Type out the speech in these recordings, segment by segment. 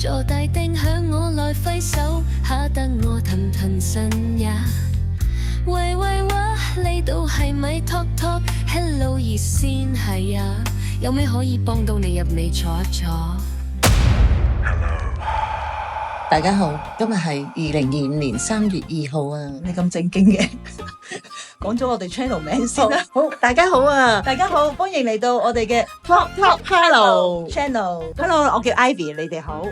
坐大定向我來揮手，嚇得我騰騰神也。喂喂哇，呢度係咪 Talk Talk Hello 熱線係啊？有咩可以幫到你入嚟坐一坐？大家好，今日係2025年3月2號啊！你咁正經嘅，講咗我哋 channel 名先啦。好，大家好啊！大家好，歡迎嚟到我哋嘅 Talk Talk Hello channel。Hello，我叫 Ivy，你哋好。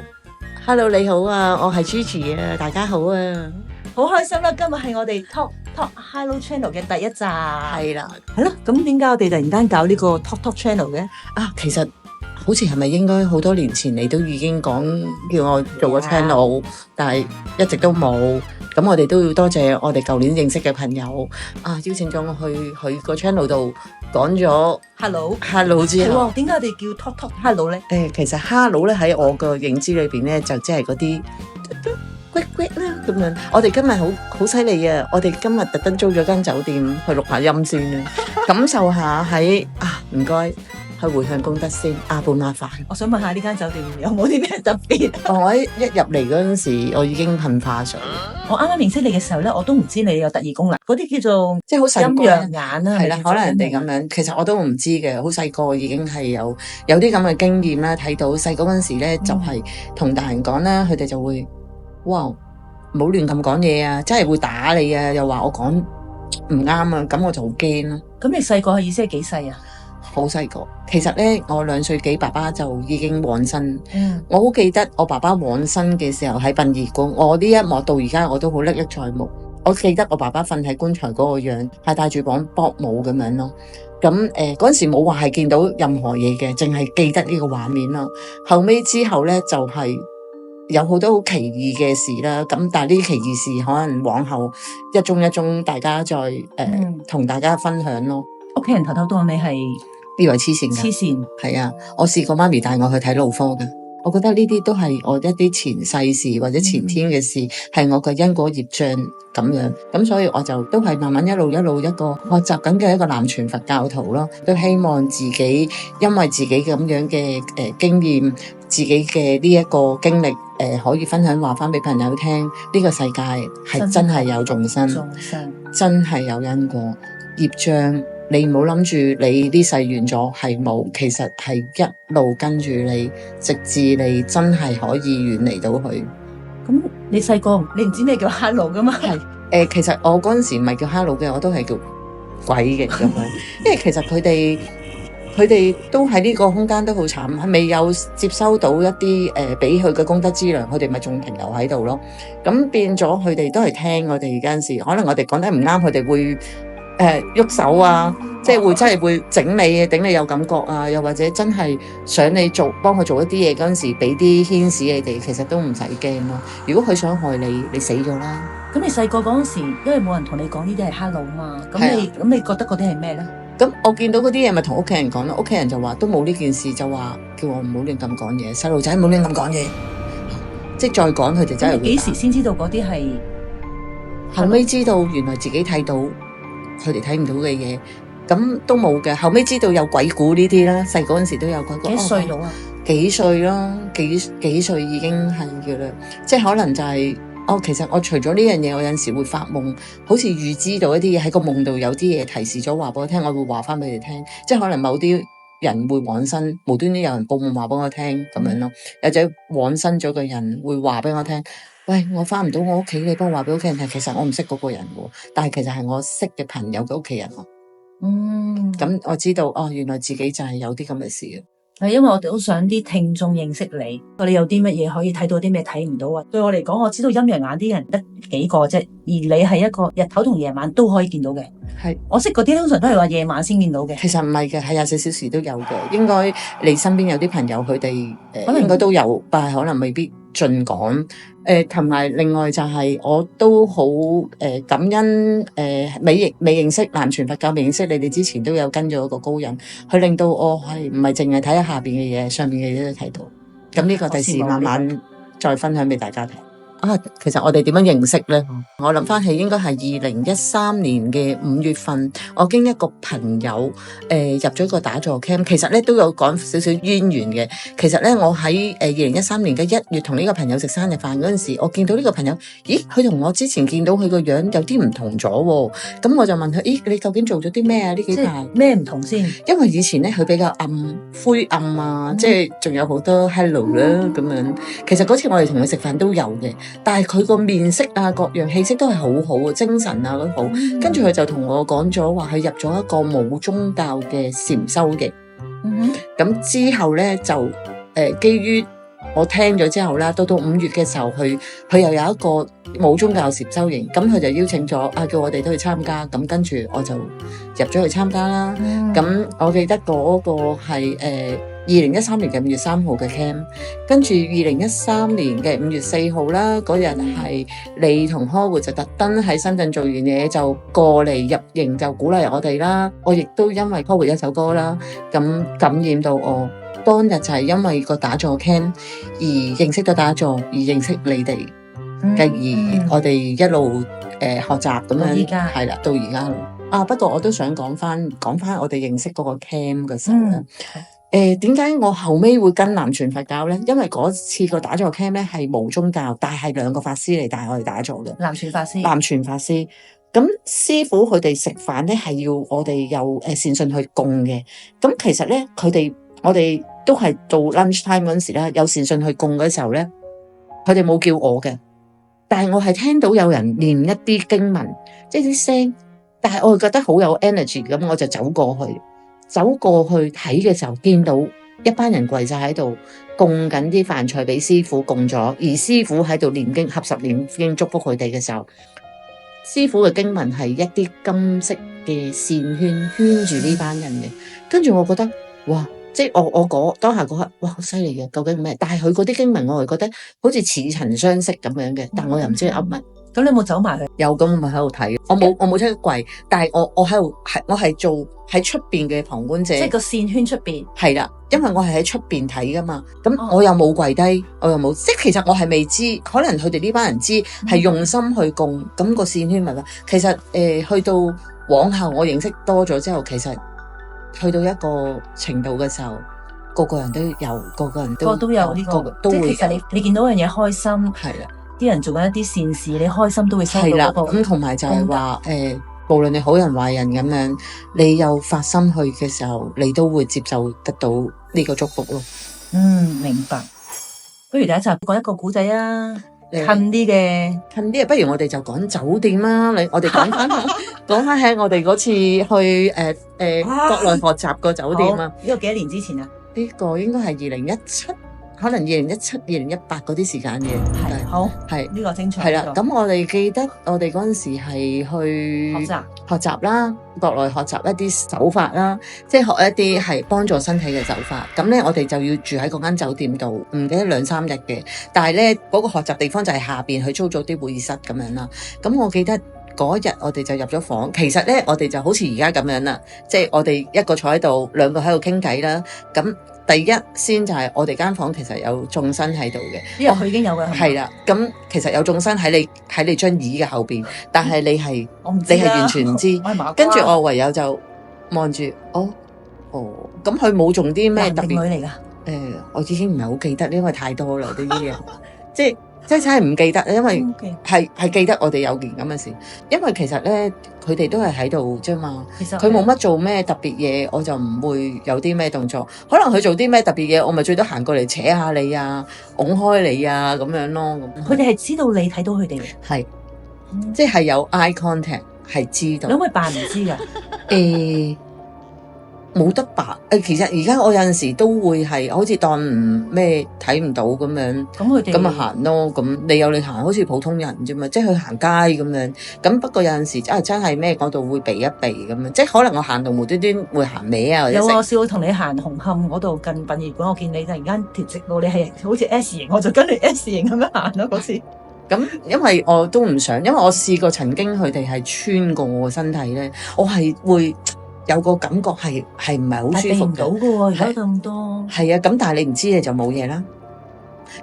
Hello， 你好啊，我係 Gigi 啊，大家好啊！好開心啦！今日係我哋 Talk Talk Hello channel 嘅第一集。係啦，係咯。咁點解我哋突然間搞呢個 Talk Talk channel 嘅？啊，其實好似係咪應該好多年前你都已經講叫我做個 channel，但係一直都冇。咁我哋都要多謝我哋舊年認識嘅朋友啊，邀請咗我去佢個 channel 度講咗 hello 之後，點解我哋叫 Talk Talk Hello 咧？其實 hello 咧喺我個認知裏邊咧，就即係嗰啲啦咁樣。我哋今日好犀利啊！我哋今日特登租咗間酒店去錄下音先啊，感受下喺唔該。去回向功德先，阿半麻煩。我想問下呢間酒店有冇啲咩特別？我一入嚟嗰陣時，我已經噴化水。我啱啱認識你嘅時候咧，我都唔知你有特異功能，嗰啲叫做即係好細個陰陽眼啦，係啦，可能人哋咁樣。其實我都唔知嘅，好細個已經係有啲咁嘅經驗啦。睇到細個嗰陣時咧，就係同大人講啦，佢哋就會哇，唔好亂咁講嘢啊，真係會打你啊，又話我講唔啱啊，咁我就好驚咯。咁你細個嘅意思係幾細啊？好細個，其實咧我2歲幾，爸爸就已經往生。我好記得我爸爸往生嘅時候喺殯儀館，我呢一幕到而家我都好歷歷在目。我記得我爸爸瞓喺棺材嗰個樣，係戴住綁卜帽咁樣咯。咁嗰陣時冇話係見到任何嘢嘅，淨係記得呢個畫面咯。後尾之後咧就係有好多好奇異嘅事啦。咁但係呢啲奇異事可能往後一宗大家再同大家分享咯。屋企人頭頭當你係以為黐線㗎，黐線係啊！我試過媽咪帶我去睇腦科㗎，我覺得呢啲都係我一啲前世事或者前天嘅事，係我嘅因果業障咁樣。咁所以我就都係慢慢一路一個學習緊嘅一個南傳佛教徒咯。都希望自己因為自己咁樣嘅經驗，自己嘅呢一個經歷可以分享話翻俾朋友聽。呢個世界係真係有眾生，真係有因果業障。你唔好諗住你呢世完咗係冇，其實係一路跟住你，直至你真係可以遠離到佢。咁你細個你唔知咩叫 hello 噶嘛？係其實我嗰陣時唔係叫 hello 嘅，我都係叫鬼嘅咁樣。因為其實佢哋都喺呢個空間都好慘，係未有接收到一啲俾佢嘅功德資糧，佢哋咪仲停留喺度咯。咁變咗佢哋都係聽我哋嗰陣時，可能我哋講得唔啱，佢哋會喐手啊，即係真係會整你啊，頂你有感覺啊，又或者真係想你幫佢做一啲嘢嗰陣時，俾啲牽使你哋，其實都唔使驚咯。如果佢想害你，你死咗啦。咁你細個嗰陣時，因為冇人同你講呢啲係 hello 嘛，咁你覺得嗰啲係咩咧？咁我見到嗰啲嘢咪同屋企人講咯，屋企人就話都冇呢件事，就話叫我唔好亂咁講嘢，細路仔唔好亂咁講嘢。即係再講佢哋真係會打。幾時先知道嗰啲係？後尾知道原來自己睇到佢哋睇唔到嘅嘢，咁都冇嘅。後尾知道有鬼故呢啲啦，細個嗰陣時都有鬼故。幾歲到啊？幾歲咯？幾歲已經係嘅啦。即係可能就係其實我除咗呢樣嘢，我有陣時會發夢，好似預知到一啲嘢喺個夢度有啲嘢提示咗話俾我聽，我會話翻俾你聽。即係可能某啲人會往生，無端端有人報夢話俾我聽咁樣咯。或者往生咗嘅人會話俾我聽。喂，我翻唔到我屋企，你幫我話俾屋企人聽。其實我唔識嗰個人喎，但係其實係我識嘅朋友嘅屋企人喎。咁我知道原來自己就係有啲咁嘅事嘅。係因為我哋都想啲聽眾認識你，你有啲乜嘢可以睇到，啲咩睇唔到啊？對我嚟講，我知道陰陽眼啲人得幾個啫，而你係一個日頭同夜晚都可以見到嘅。係，我識嗰啲通常都係話夜晚先見到嘅。其實唔係嘅，係24小時都有嘅。應該你身邊有啲朋友佢哋可能應該都有，但係可能未必盡講。同埋另外就係我都好感恩未認識南傳佛教，未認識你哋之前都有跟咗一個高人，佢令到我係唔係淨係睇下邊嘅嘢，上面嘅嘢都睇到。咁呢個第時慢慢再分享俾大家聽。其實我哋點樣認識咧？我諗翻起應該係2013年嘅5月份，我經一個朋友入咗個打坐 camp， 其實咧都有講少少淵源嘅。其實咧我喺2013年嘅1月同呢個朋友食生日飯嗰陣時，我見到呢個朋友，咦，佢同我之前見到佢個樣有啲唔同咗喎。咁我就問佢，咦，你究竟做咗啲咩啊？呢幾排咩唔同先？因為以前咧佢比較灰暗啊，即係仲有好多 hello 啦咁樣。其實嗰次我哋同佢食飯都有嘅，但係佢個面色啊、各樣氣色都係好好啊，精神啊都好。跟住佢就同我講咗話，佢入咗一個冇宗教嘅禪修嘅。咁之後咧就基於我聽咗之後啦，到5月嘅時候，佢又有一個冇宗教禪修營，咁佢就邀請咗叫我哋都去參加。咁跟住我就入咗去參加啦。咁我記得嗰個係2013年嘅5月3號嘅 camp， 跟住2013年嘅5月4號啦，嗰日係你同柯活就特登喺深圳做完嘢就過嚟入營就鼓勵我哋啦。我亦都因為柯活一首歌啦，咁感染到我。當日就係因為個打坐 camp 而認識到打坐，而認識你哋，繼而我哋一路學習咁樣，係啦，到而家咯。不過我都想講翻我哋認識嗰個 camp 嘅時候咧，點解我後尾會跟南傳佛教咧？因為嗰次個打坐 camp 咧係無宗教，但係2個法師嚟帶我哋打坐嘅。南傳法師，咁師傅佢哋食飯咧係要我哋有善信去供嘅。咁其實咧我哋都係到 lunch time 嗰陣時咧，有善信去供嗰時候咧，佢哋冇叫我嘅，但係我係聽到有人念一啲經文，即係啲聲，但係我係覺得好有 energy，咁我就走過去睇嘅時候，見到一班人跪晒喺度供緊啲飯菜俾師傅供咗，而師傅喺度念經合十念經祝福佢哋嘅時候，師傅嘅經文係一啲金色嘅線圈圈住呢班人嘅，跟住我覺得哇！即係我當下嗰刻，哇，好犀利嘅，究竟咩？但係佢嗰啲經文，我係覺得好似似曾相識咁樣嘅，但我又唔知噏乜。咁你有冇走埋去？有，咁我咪喺度睇。我冇出去跪，但係我喺度我係做喺出邊嘅旁觀者。即係個線圈出邊。係啦，因為我係喺出邊睇噶嘛，咁我又冇跪低，我又冇，即係其實我係未知，可能佢哋呢班人知係用心去供，咁個線圈咪啦。其實去到往後我認識多咗之後，其實。去到一個程度嘅時候，個個人都有，個個人都有呢個，都會。即係其實你見到樣嘢開心，係啦，啲人做緊一啲善事，你開心都會收到嗰個。咁同埋就係話無論你好人壞人咁樣，你有發心去嘅時候，你都會接受得到呢個祝福咯。明白。不如第一集講一個古仔啊！近啲啊！不如我哋就講酒店啦。我哋講翻喺我哋嗰次去國內學習個酒店啊。呢個幾多年之前啊？呢個應該係2017，可能2017、2018嗰啲時間嘅。係好，係呢個精彩。係啦，咁我哋記得我哋嗰陣時係去學習啦，國內學習一啲手法啦，即係學一啲係幫助身體嘅手法。咁咧，我哋就要住喺嗰間酒店度，唔記得2-3日嘅。但係咧，嗰個學習地方就係下邊去租咗啲會議室咁樣啦。咁我記得嗰日我哋就入咗房，其實咧我哋就好似而家咁樣啦，即係我哋一個坐喺度，兩個喺度傾偈啦。咁第一先就係我哋間房其實有眾生喺度嘅，因為佢已經有嘅係啦。咁其實有眾生喺你張椅嘅後邊，但係你係完全唔知。跟住我唯有就望住，咁佢冇做啲咩特別嚟㗎？我已經唔係好記得，因為太多啦呢啲嘢，即係真係唔記得，因為係記得我哋有件咁嘅事。因為其實咧，佢哋都係喺度啫嘛。其實佢冇乜做咩特別嘢，我就唔會有啲咩動作。可能佢做啲咩特別嘢，我咪最多行過嚟扯下你啊，拱開你啊咁樣咯。佢哋係知道你睇到佢哋嘅，係即係有 eye contact， 係知道。你可唔可以扮唔知㗎？冇得白其實而家我有陣時都會係好似當唔咩睇唔到咁樣，咁佢哋咁咪行咯。咁你有你行，好似普通人啫嘛，即係去行街咁樣。咁不過有陣時真係咩嗰度會避一避咁樣，即係可能我行到無端端會行歪啊。有啊，我試過同你行紅磡嗰度近殯儀館，我見你突然間條直路，你係好似 S 型，我就跟你 S 型咁樣行咯嗰次。咁因為我都唔想，因為我試過曾經佢哋係穿過我個身體咧，我係會有個感覺係唔係好舒服嘅。避唔到㗎喎，而家咁多。係啊，咁但係你唔知你就冇嘢啦。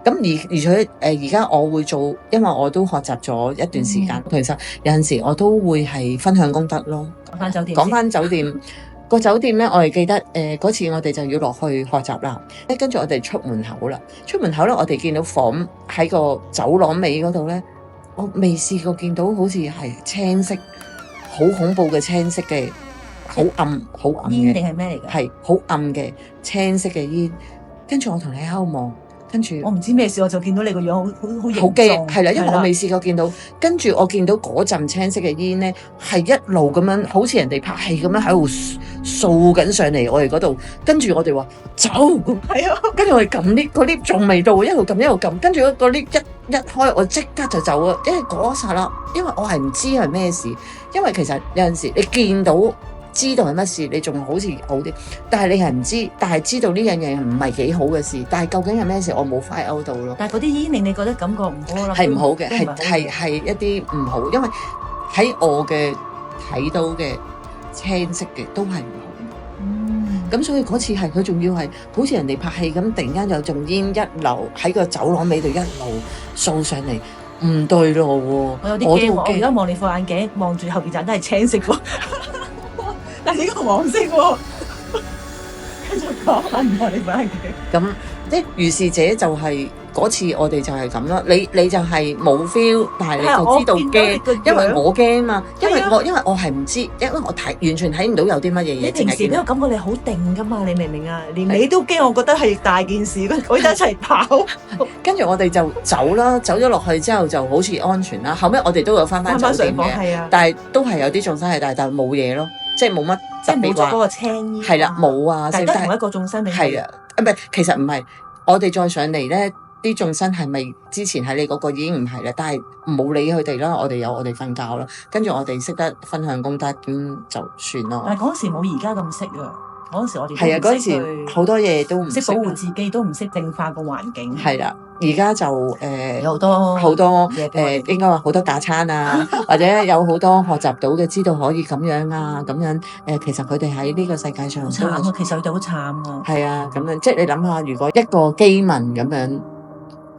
咁而且而家我會做，因為我都學習咗一段時間，其實有陣時我都會係分享功德咯。講翻酒店個酒店咧，我哋記得嗰次我哋就要落去學習啦。跟住我哋出門口啦，我哋見到房喺個走廊尾嗰度咧，我未試過見到好似係青色，好恐怖嘅青色嘅，好暗嘅煙定係咩嚟㗎？係好暗嘅青色嘅煙。跟住我同你喺度望，跟住我唔知咩事，我就見到你個樣好驚，係啦，因為我未試過見到。跟住我見到嗰陣青色嘅煙咧，係一路咁樣，好似人哋拍戲咁樣喺度掃緊上嚟我哋嗰度。跟住我哋話走，係啊，跟住我哋撳 lift，個 lift 仲未到，一路撳，跟住個 lift一開，我即刻就走啊！因為嗰剎那，因為我係唔知係咩事，因為其實有陣時你見到，知道係乜事，你仲好似好啲，但係你係唔知，但係知道呢樣嘢唔係幾好嘅事，但係究竟係咩事，我冇 find out 到咯。但係嗰啲煙令你覺得感覺唔好啦，係唔好嘅，係一啲唔好，因為喺我嘅睇到嘅青色嘅都係唔好。咁所以嗰次係佢仲要係好似人哋拍戲咁，突然間有種煙一流喺個走廊尾度一路掃上嚟，唔對路喎。我有啲驚，我而家望你副眼鏡，望住後邊盞都係青色喎。但係呢個黃色喎，繼續講，我唔望你副眼鏡。咁即係如是者就係嗰次我哋就係咁啦。你就係冇 feel，但係你就知道驚，因為我驚嘛。因為我係唔知，因為我完全睇唔到有啲乜嘢嘢。你平時俾我感覺你好定噶嘛？你明唔明啊？連你都驚，我覺得係大件事，我哋一齊跑。跟住我哋就走啦，走咗落去之後就好似安全啦。後尾我哋都有翻酒店嘅，但係都係有啲眾生係大，但係冇嘢咯。即係冇乜特別話，冇咗嗰個青衣，係啦，冇啊，但係得同一個眾生定係啊？唔係，其實唔係，我哋再上嚟咧，啲眾生係咪之前喺你嗰個已經唔係啦？但係冇理佢哋啦，我哋有我哋瞓覺啦，跟住我哋識得分享功德，咁就算咯。但係嗰時冇而家咁識啊，嗰陣時我哋係啊，嗰陣時好多嘢都唔識保護自己，都唔識淨化個環境。係啦。而家就有好多應該話好多架撐啊，或者有好多學習到嘅，知道可以咁樣啊，咁樣其實佢哋喺呢個世界上好慘啊，其實佢哋好慘啊。係啊，咁樣即係你諗下，如果一個饑民咁樣，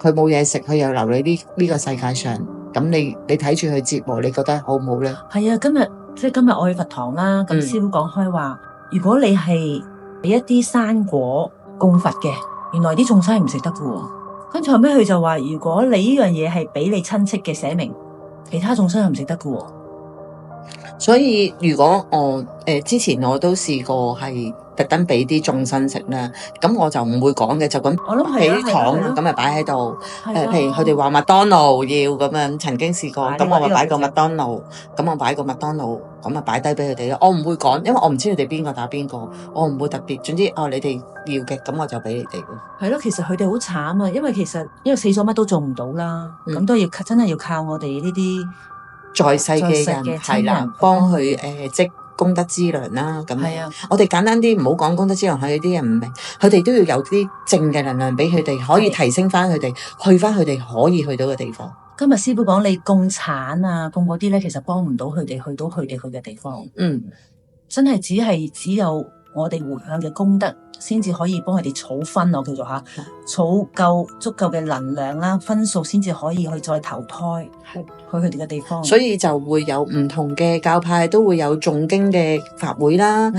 佢冇嘢食，佢又留喺呢個世界上，咁你睇住佢折磨，你覺得好唔好咧？係啊，今日我去佛堂啦，咁師父講開話，如果你係俾一啲生果供佛嘅，原來啲眾生係唔食得㗎喎。跟住後尾佢就話，如果你呢樣嘢係俾你親戚嘅寫明，其他眾生係唔食得㗎喎。所以如果我之前我都試過係特登俾啲眾生食啦，咁我就唔會講嘅，就咁俾啲糖咁咪擺喺度。譬如佢哋話麥當勞要咁樣，曾經試過，咁我咪擺個麥當勞，咁我擺個麥當勞，咁咪擺低俾佢哋咯。我唔會講，因為我唔知佢哋邊個打邊個，我唔會特別。總之你哋要嘅，咁我就俾你哋。係咯，其實佢哋好慘啊，因為死咗乜都做唔到啦，咁都要真係要靠我哋呢啲在世嘅人係啦，幫佢積功德資糧啦。咁我哋簡單啲，唔好講功德資糧，佢啲人唔明，佢哋都要有啲正嘅能量俾佢哋，可以提升翻佢哋，去翻佢哋可以去到嘅地方。今日師父講你供產啊，供嗰啲咧，其實幫唔到佢哋去到佢哋去嘅地方。真係只有我哋回向嘅功德，先至可以幫佢哋儲分，我叫做儲夠足夠嘅能量啦，分數先至可以去再投胎去佢哋嘅地方。所以就會有唔同嘅教派都會有誦經嘅法會啦，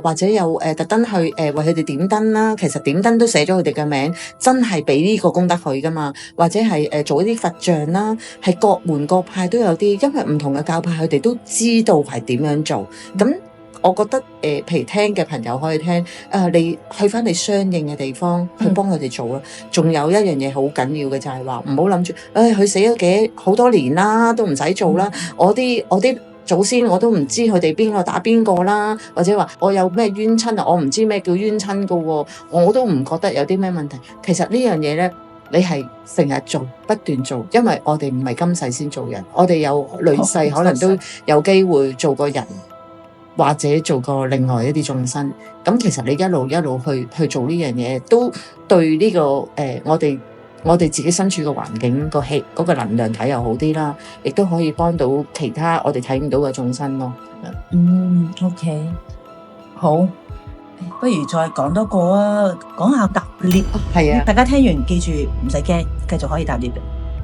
或者有特登去為佢哋點燈啦。其實點燈都寫咗佢哋嘅名，真係俾呢個功德佢噶嘛。或者係做一啲佛像啦，係各門各派都有啲，因為唔同嘅教派佢哋都知道係點樣做咁。我覺得譬如聽嘅朋友可以聽，你去返你相應嘅地方去幫佢哋做啦。仲有一樣嘢好緊要嘅就係話，唔好諗住，佢死咗好多年啦，都唔使做啦。我啲祖先我都唔知佢哋邊個打邊個啦，或者話我有咩冤親啊，我唔知咩叫冤親噶喎，我都唔覺得有啲咩問題。其實呢樣嘢咧，你係成日做，不斷做，因為我哋唔係今世先做人，我哋有累世可能都有機會做個人。或者做過另外一啲眾生，咁其實你一路去做呢樣嘢，都對呢個我哋自己身處嘅環境個氣嗰個能量體又好啲啦，亦都可以幫到其他我哋睇唔到嘅眾生咯。OK，好，不如再講多個啊，講下搭 lift。係啊，大家聽完記住唔使驚，繼續可以搭 lift。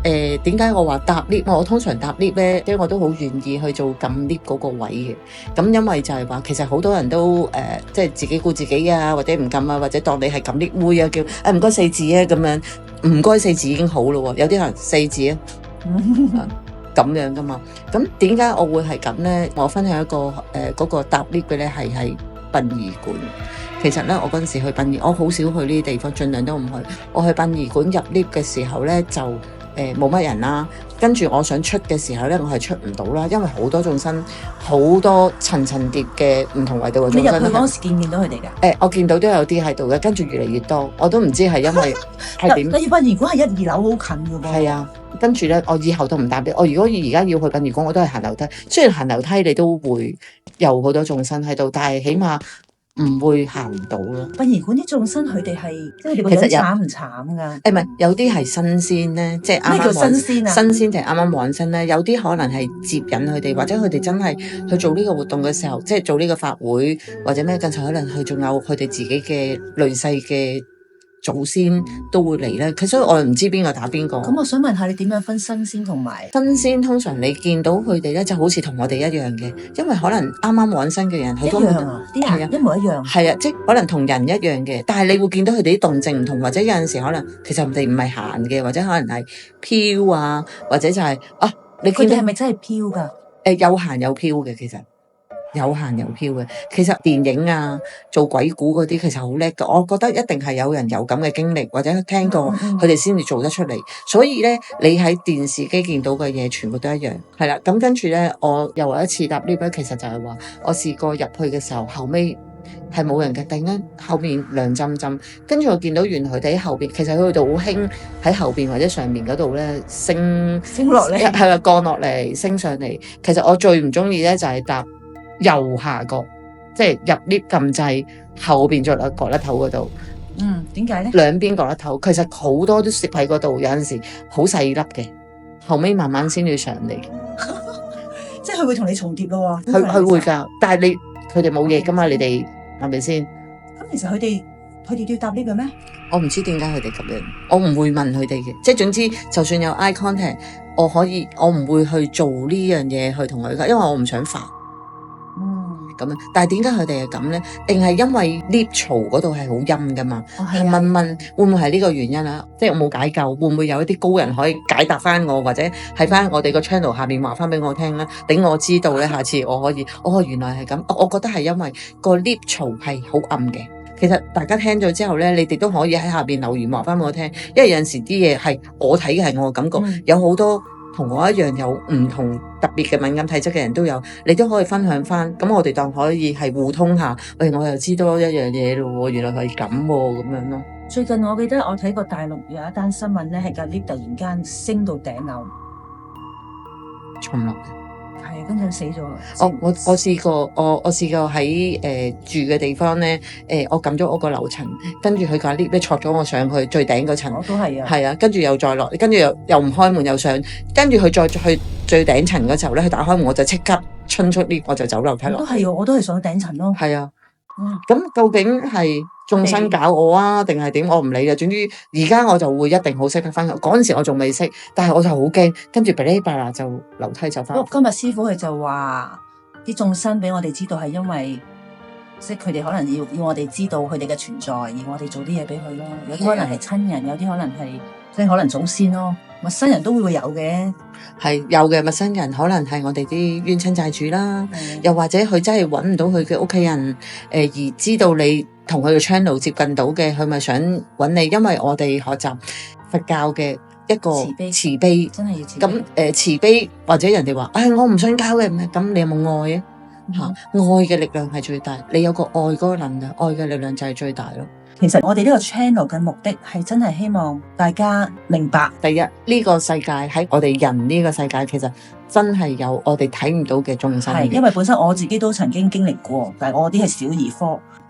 點解我話搭 lift？我通常搭 lift 咧，即係我都好願意去做撳 lift 嗰個位嘅。咁因為就係話，其實好多人都即係自己顧自己啊，或者唔撳啊，或者當你係撳 lift 妹啊，叫唔該四字啊咁樣，唔該四字已經好咯。有啲人四字啊，咁樣噶嘛。咁點解我會係咁咧？我分享一個嗰個搭 lift 嘅咧係殯儀館。其實咧，我嗰陣時去殯儀，我好少去呢啲地方，盡量都唔去。我去殯儀館入 lift 嘅時候咧，就冇乜人啦。跟住我想出嘅時候咧，我係出唔到啦，因為好多眾生，好多層層疊嘅唔同維度嘅眾生。你入去嗰時見唔見到佢哋㗎？我見到都有啲喺度嘅，跟住越嚟越多，我都唔知係因為係點。殯儀館係1、2樓好近㗎噃。係啊，跟住咧，我以後都唔搭 lift。我如果而家要去殯儀館，我都係行樓梯。雖然行樓梯你都會有好多眾生喺度，但係起碼唔會行唔到咯。殯儀館啲眾生佢哋係即係佢哋個樣慘唔慘㗎？唔係，有啲係新鮮咧，即係啱啱咩叫新鮮啊？新鮮就係啱啱往生咧。有啲可能係接引佢哋，或者佢哋真係去做呢個活動嘅時候，即係做呢個法會或者咩，更甚可能佢仲有佢哋自己嘅累世嘅祖先都會嚟咧。所以我又唔知邊個打邊個。咁我想問下你點樣分新鮮同埋新鮮？通常你見到佢哋咧，就好似同我哋一樣嘅，因為可能啱啱往生嘅人，佢都一樣啊，啲人一模一樣。係啊，即係可能同人一樣嘅，但係你會見到佢哋啲動靜唔同，或者有陣時可能其實佢哋唔係行嘅，或者可能係飄啊，或者就係你見到佢哋係咪真係飄㗎？有行有飄嘅，其實。有行有飄嘅，其實電影啊，做鬼故嗰啲其實好叻㗎。我覺得一定係有人有咁嘅經歷，或者聽過佢哋先至做得出嚟。所以咧，你喺電視機見到嘅嘢全部都一樣。係啦，咁跟住咧，我又有一次搭 lift，其實就係話我試過入去嘅時候，後尾係冇人嘅，突然間後面涼浸浸，跟住我見到原來佢哋喺後邊，其實佢哋好興喺後邊或者上面嗰度咧升落嚟，係啊，降落嚟升上嚟。其實我最唔中意咧就係搭右下角，即係入 lift 撳掣後邊再落角落頭嗰度。點解咧？兩邊角落頭，其實好多都攝喺嗰度，有陣時好細粒嘅，後尾慢慢先至上嚟。即係佢會同你重疊咯喎。佢會㗎，但係佢哋冇嘢㗎嘛，你哋係咪先？咁其實佢哋都要搭 lift 嘅咩？我唔知點解佢哋咁樣，我唔會問佢哋嘅，即係總之就算有 eye contact，我唔會去做呢樣嘢去同佢㗎，因為我唔想煩。咁樣，但係點解佢哋係咁咧？定係因為 lift 槽嗰度係好陰噶嘛？問會唔會係呢個原因啊？即係我冇解救，會唔會有一啲高人可以解答翻我，或者喺翻我哋個 channel 下面話翻俾我聽咧，等我知道咧，下次我可以，原來係咁。我覺得係因為個 lift 槽係好暗嘅。其實大家聽咗之後咧，你哋都可以喺下邊留言話翻俾我聽，因為有陣時啲嘢係我睇嘅係我嘅感覺，有好多同我一樣有唔同特別嘅敏感體質嘅人都有，你都可以分享翻。咁我哋當可以係互通下，我又知多一樣嘢咯，原來係咁咁樣咯。最近我記得我睇過大陸有一單新聞咧，係架 lift 突然間升到頂樓，重落。係跟住死咗。我試過，我試過喺住嘅地方咧，我撳咗我個樓層，跟住佢架 lift 咧戳咗我上去最頂嗰層。我都係啊。係啊，跟住又再落，跟住又唔開門又上，跟住佢再去最頂層嗰時候咧，佢打開門我就即刻衝出 lift，我就走樓梯落。都係我都係上頂層咯。係啊。咁究竟係眾生搞我啊，定係點？我唔理啦。總之而家我就會一定好識得翻。嗰陣時我仲未識，但係我就好驚，跟住噼哩啪啦就樓梯就翻。今日師傅佢就話啲眾生俾我哋知道係因為，即係佢哋可能要我哋知道佢哋嘅存在，而我哋做啲嘢俾佢咯。有啲可能係親人，有啲可能係即係可能祖先咯。陌生人都會有嘅，係有嘅。陌生人可能係我哋啲冤親債主啦，又或者佢真係揾唔到佢嘅屋企人，而知道你同佢嘅 channel 接近到嘅，佢咪想揾你。因為我哋學習佛教嘅一個慈悲，真係要慈悲。咁慈悲或者人哋話，我唔想交嘅，咁你有冇愛啊？愛嘅力量係最大，你有個愛嗰個能量，愛嘅力量就係最大咯。其實我哋呢個 channel 嘅目的係真係希望大家明白，第一呢個世界喺我哋人呢個世界，其實真係有我哋睇唔到嘅眾生。係因為本身我自己都曾經經歷過，但係我啲係小兒科，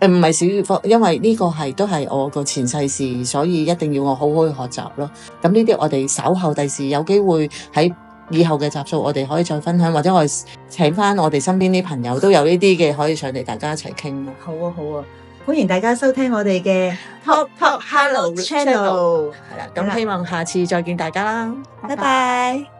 唔係小兒科，因為呢個都係我個前世事，所以一定要我好好去學習咯。咁呢啲我哋稍後第時有機會喺以後嘅集數，我哋可以再分享，或者我哋請翻我哋身邊啲朋友都有呢啲嘅，可以上嚟大家一齊傾咯。好啊好啊。歡迎大家收聽我哋嘅 Talk Talk Hello Channel。係啦，咁希望下次再見大家啦，拜拜。